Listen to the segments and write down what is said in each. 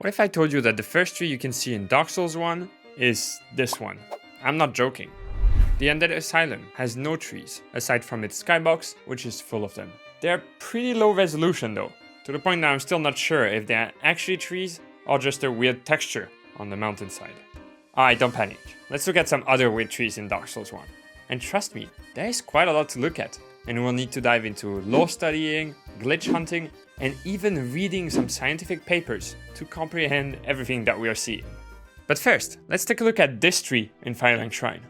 What if I told you that the first tree you can see in Dark Souls 1 is this one? I'm not joking. The Undead Asylum has no trees, aside from its skybox, which is full of them. They're pretty low resolution though, to the point that I'm still not sure if they're actually trees or just a weird texture on the mountainside. Alright, don't panic. Let's look at some other weird trees in Dark Souls 1. And trust me, there is quite a lot to look at, and we'll need to dive into lore studying, glitch hunting, and even reading some scientific papers to comprehend everything that we are seeing. But first, let's take a look at this tree in Firelink Shrine.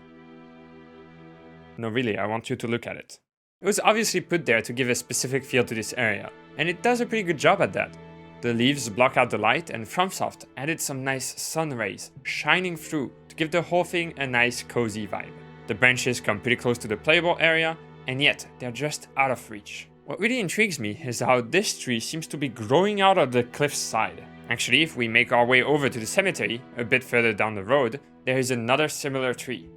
No, really, I want you to look at it. It was obviously put there to give a specific feel to this area, and it does a pretty good job at that. The leaves block out the light, and FromSoft added some nice sun rays shining through to give the whole thing a nice cozy vibe. The branches come pretty close to the playable area, and yet they're just out of reach. What really intrigues me is how this tree seems to be growing out of the cliff's side. Actually, if we make our way over to the cemetery, a bit further down the road, there is another similar tree.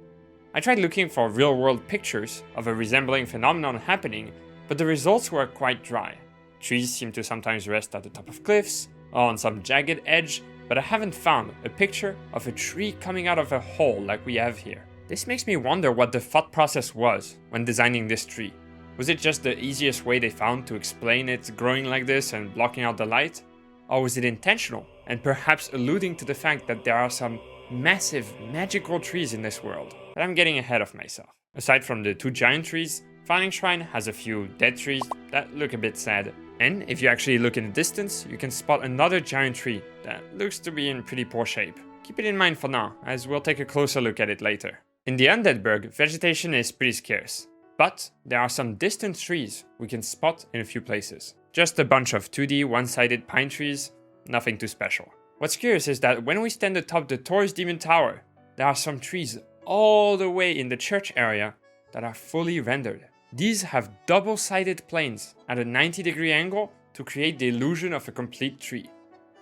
I tried looking for real-world pictures of a resembling phenomenon happening, but the results were quite dry. Trees seem to sometimes rest at the top of cliffs, or on some jagged edge, but I haven't found a picture of a tree coming out of a hole like we have here. This makes me wonder what the thought process was when designing this tree. Was it just the easiest way they found to explain it growing like this and blocking out the light? Or was it intentional and perhaps alluding to the fact that there are some massive magical trees in this world? But I'm getting ahead of myself. Aside from the two giant trees, Firelink Shrine has a few dead trees that look a bit sad. And if you actually look in the distance, you can spot another giant tree that looks to be in pretty poor shape. Keep it in mind for now, as we'll take a closer look at it later. In the Undeadburg, vegetation is pretty scarce. But there are some distant trees we can spot in a few places. Just a bunch of 2D one-sided pine trees, nothing too special. What's curious is that when we stand atop the Taurus Demon Tower, there are some trees all the way in the church area that are fully rendered. These have double-sided planes at a 90-degree angle to create the illusion of a complete tree.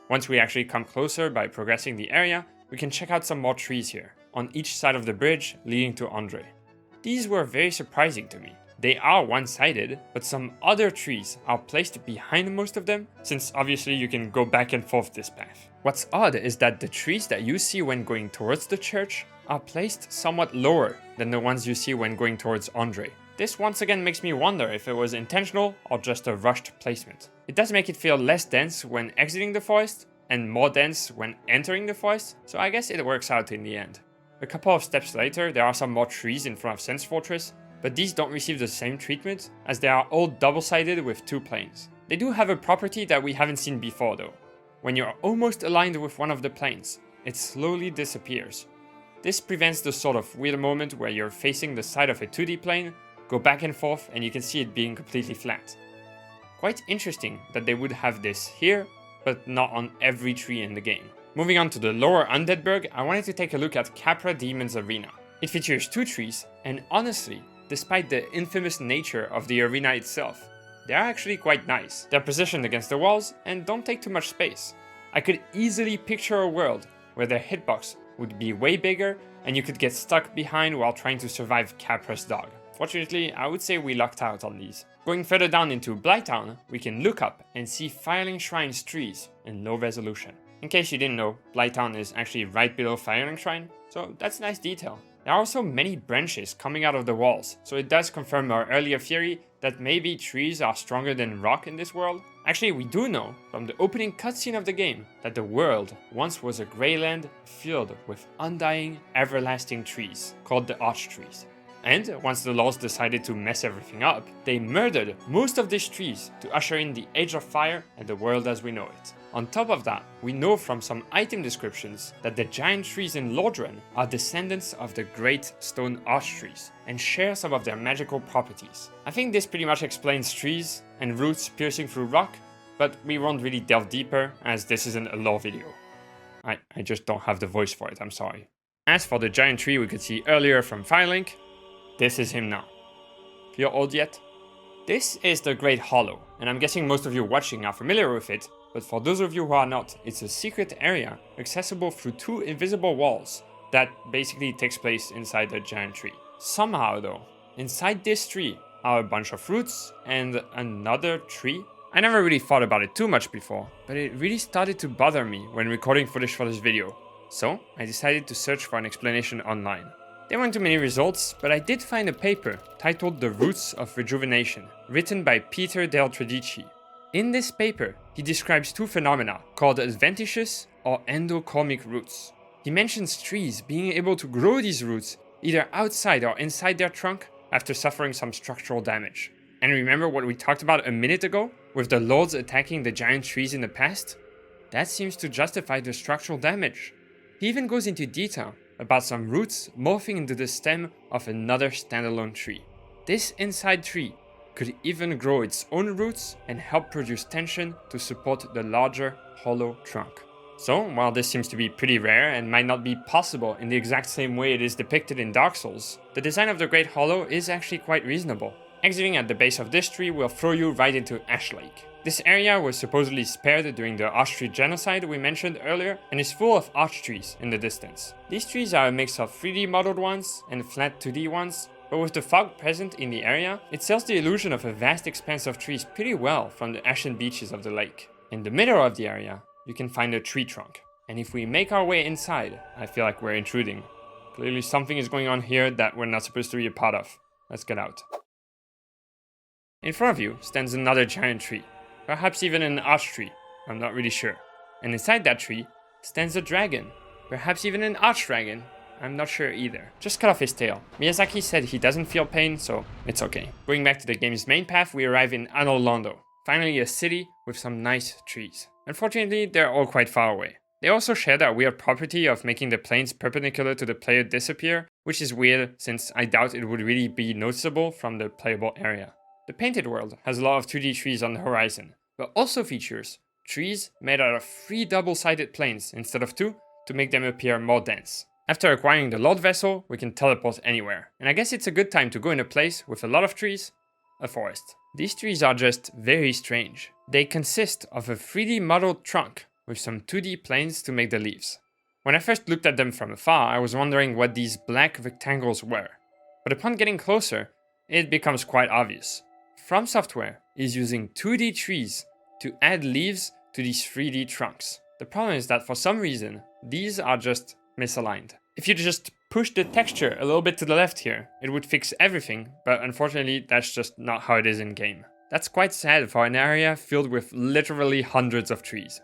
Once we actually come closer by progressing the area, we can check out some more trees here, on each side of the bridge leading to Andre. These were very surprising to me. They are one-sided, but some other trees are placed behind most of them, since obviously you can go back and forth this path. What's odd is that the trees that you see when going towards the church are placed somewhat lower than the ones you see when going towards Andre. This once again makes me wonder if it was intentional or just a rushed placement. It does make it feel less dense when exiting the forest, and more dense when entering the forest, so I guess it works out in the end. A couple of steps later, there are some more trees in front of Sense Fortress, but these don't receive the same treatment as they are all double-sided with two planes. They do have a property that we haven't seen before though. When you're almost aligned with one of the planes, it slowly disappears. This prevents the sort of weird moment where you're facing the side of a 2D plane, go back and forth, and you can see it being completely flat. Quite interesting that they would have this here, but not on every tree in the game. Moving on to the lower Undeadburg, I wanted to take a look at Capra Demon's Arena. It features two trees, and honestly, despite the infamous nature of the arena itself, they are actually quite nice. They're positioned against the walls and don't take too much space. I could easily picture a world where their hitbox would be way bigger and you could get stuck behind while trying to survive Capra's dog. Fortunately, I would say we lucked out on these. Going further down into Blighttown, we can look up and see Firelink Shrine's trees in low resolution. In case you didn't know, Blighttown is actually right below Firelink Shrine, so that's a nice detail. There are also many branches coming out of the walls, so it does confirm our earlier theory that maybe trees are stronger than rock in this world. Actually, we do know from the opening cutscene of the game that the world once was a grey land filled with undying, everlasting trees, called the Arch Trees. And once the Lords decided to mess everything up, they murdered most of these trees to usher in the Age of Fire and the world as we know it. On top of that, we know from some item descriptions that the giant trees in Lordran are descendants of the great stone arch trees and share some of their magical properties. I think this pretty much explains trees and roots piercing through rock, but we won't really delve deeper as this isn't a lore video. I just don't have the voice for it, I'm sorry. As for the giant tree we could see earlier from Firelink, this is him now. Feel old yet? This is the Great Hollow, and I'm guessing most of you watching are familiar with it, but for those of you who are not, it's a secret area accessible through two invisible walls that basically takes place inside the giant tree. Somehow though, inside this tree are a bunch of roots and another tree I never really thought about it too much before, but it really started to bother me when recording footage for this video. So I decided to search for an explanation online. There weren't too many results, but I did find a paper titled The Roots of Rejuvenation, written by Peter Del Tredici. In this paper, he describes two phenomena called adventitious or endocormic roots. He mentions trees being able to grow these roots either outside or inside their trunk after suffering some structural damage. And remember what we talked about a minute ago, with the lords attacking the giant trees in the past? That seems to justify the structural damage. He even goes into detail about some roots morphing into the stem of another standalone tree. This inside tree could even grow its own roots and help produce tension to support the larger, hollow trunk. So, while this seems to be pretty rare and might not be possible in the exact same way it is depicted in Dark Souls, the design of the Great Hollow is actually quite reasonable. Exiting at the base of this tree will throw you right into Ash Lake. This area was supposedly spared during the Arch Tree genocide we mentioned earlier and is full of arch trees in the distance. These trees are a mix of 3D modeled ones and flat 2D ones, but with the fog present in the area, it sells the illusion of a vast expanse of trees pretty well from the ashen beaches of the lake. In the middle of the area, you can find a tree trunk, and if we make our way inside, I feel like we're intruding. Clearly something is going on here that we're not supposed to be a part of. Let's get out. In front of you stands another giant tree, perhaps even an arch tree, I'm not really sure. And inside that tree stands a dragon, perhaps even an arch dragon, I'm not sure either. Just cut off his tail. Miyazaki said he doesn't feel pain, so it's okay. Going back to the game's main path, we arrive in Anor Londo, finally a city with some nice trees. Unfortunately, they're all quite far away. They also share that weird property of making the planes perpendicular to the player disappear, which is weird since I doubt it would really be noticeable from the playable area. The painted world has a lot of 2D trees on the horizon, but also features trees made out of 3 double-sided planes instead of 2 to make them appear more dense. After acquiring the Lord Vessel, we can teleport anywhere, and I guess it's a good time to go in a place with a lot of trees, a forest. These trees are just very strange. They consist of a 3D modeled trunk with some 2D planes to make the leaves. When I first looked at them from afar, I was wondering what these black rectangles were, but upon getting closer, it becomes quite obvious. From Software is using 2D trees to add leaves to these 3D trunks. The problem is that for some reason, these are just misaligned. If you just push the texture a little bit to the left here, it would fix everything, but unfortunately that's just not how it is in game. That's quite sad for an area filled with literally hundreds of trees.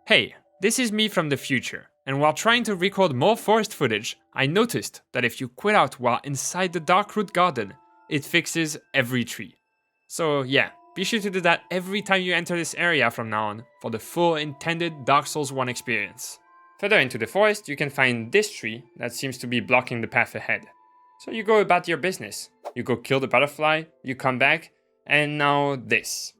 Hey, this is me from the future, and while trying to record more forest footage, I noticed that if you quit out while inside the Darkroot Garden, it fixes every tree. So yeah, be sure to do that every time you enter this area from now on for the full intended Dark Souls 1 experience. Further into the forest, you can find this tree that seems to be blocking the path ahead. So you go about your business. You go kill the butterfly, you come back, and now this.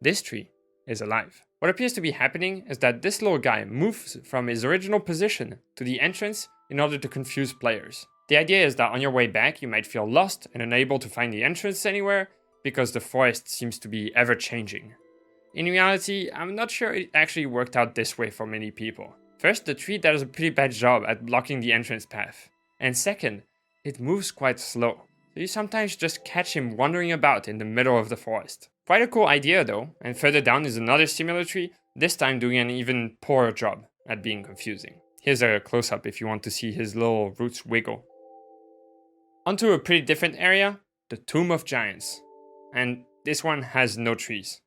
This tree is alive. What appears to be happening is that this little guy moves from his original position to the entrance in order to confuse players. The idea is that on your way back, you might feel lost and unable to find the entrance anywhere because the forest seems to be ever changing. In reality, I'm not sure it actually worked out this way for many people. First, the tree does a pretty bad job at blocking the entrance path. And second, it moves quite slow. So you sometimes just catch him wandering about in the middle of the forest. Quite a cool idea though, and further down is another similar tree, this time doing an even poorer job at being confusing. Here's a close-up if you want to see his little roots wiggle. Onto a pretty different area, the Tomb of Giants. And this one has no trees.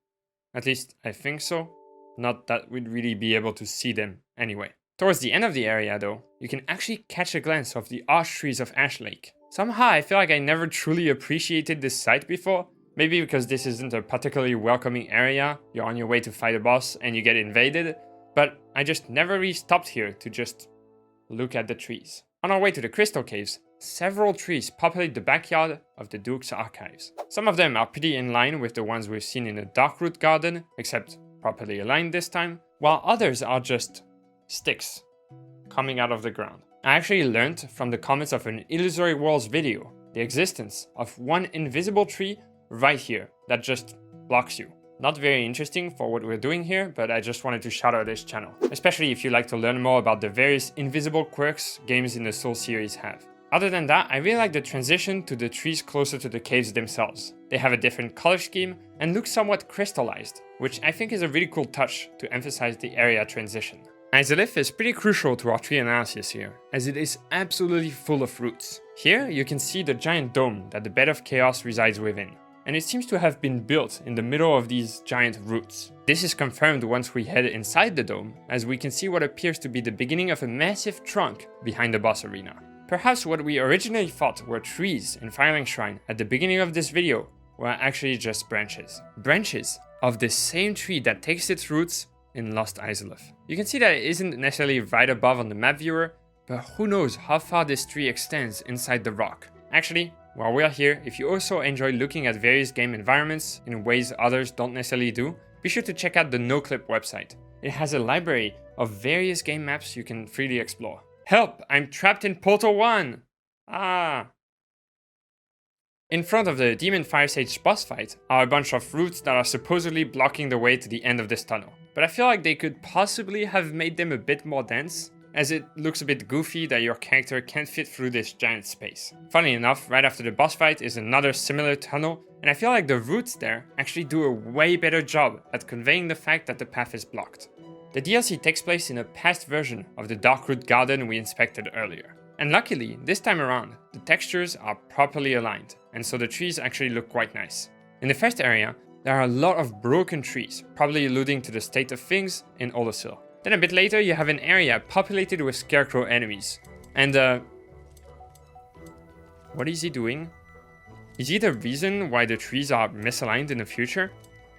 At least I think so. Not that we'd really be able to see them anyway. Towards the end of the area though, you can actually catch a glance of the arch trees of Ash Lake. Somehow I feel like I never truly appreciated this site before. Maybe because this isn't a particularly welcoming area, you're on your way to fight a boss and you get invaded. But I just never really stopped here to just look at the trees. On our way to the Crystal Caves, several trees populate the backyard of the Duke's archives. Some of them are pretty in line with the ones we've seen in the Darkroot Garden, except properly aligned this time, while others are just sticks coming out of the ground. I actually learned from the comments of an Illusory Worlds video the existence of one invisible tree right here that just blocks you. Not very interesting for what we're doing here, but I just wanted to shout out this channel, especially if you like to learn more about the various invisible quirks games in the Souls series have. Other than that, I really like the transition to the trees closer to the caves themselves. They have a different color scheme and look somewhat crystallized, which I think is a really cool touch to emphasize the area transition. Izalith is pretty crucial to our tree analysis here, as it is absolutely full of roots. Here you can see the giant dome that the Bed of Chaos resides within, and it seems to have been built in the middle of these giant roots. This is confirmed once we head inside the dome, as we can see what appears to be the beginning of a massive trunk behind the boss arena. Perhaps what we originally thought were trees in Firelink Shrine at the beginning of this video were actually just branches. Branches of the same tree that takes its roots in Lost Izalith. You can see that it isn't necessarily right above on the map viewer, but who knows how far this tree extends inside the rock. Actually, while we are here, if you also enjoy looking at various game environments in ways others don't necessarily do, be sure to check out the NoClip website. It has a library of various game maps you can freely explore. Help! I'm trapped in Portal 1! Ah! In front of the Demon Fire Sage boss fight are a bunch of roots that are supposedly blocking the way to the end of this tunnel. But I feel like they could possibly have made them a bit more dense, as it looks a bit goofy that your character can't fit through this giant space. Funnily enough, right after the boss fight is another similar tunnel, and I feel like the roots there actually do a way better job at conveying the fact that the path is blocked. The DLC takes place in a past version of the Darkroot Garden we inspected earlier. And luckily, this time around, the textures are properly aligned, and so the trees actually look quite nice. In the first area, there are a lot of broken trees, probably alluding to the state of things in Oldacil. Then a bit later, you have an area populated with scarecrow enemies. And what is he doing? Is he the reason why the trees are misaligned in the future?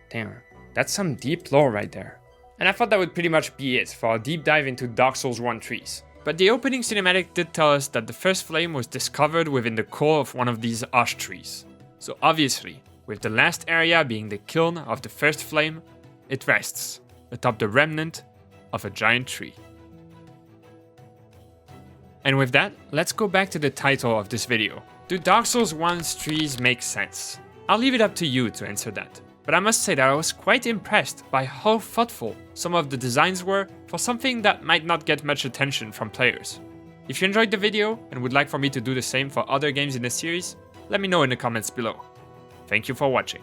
Damn, that's some deep lore right there. And I thought that would pretty much be it for a deep dive into Dark Souls 1 trees. But the opening cinematic did tell us that the first flame was discovered within the core of one of these ash trees. So obviously, with the last area being the kiln of the first flame, it rests atop the remnant of a giant tree. And with that, let's go back to the title of this video. Do Dark Souls 1's trees make sense? I'll leave it up to you to answer that. But I must say that I was quite impressed by how thoughtful some of the designs were for something that might not get much attention from players. If you enjoyed the video and would like for me to do the same for other games in the series, let me know in the comments below. Thank you for watching.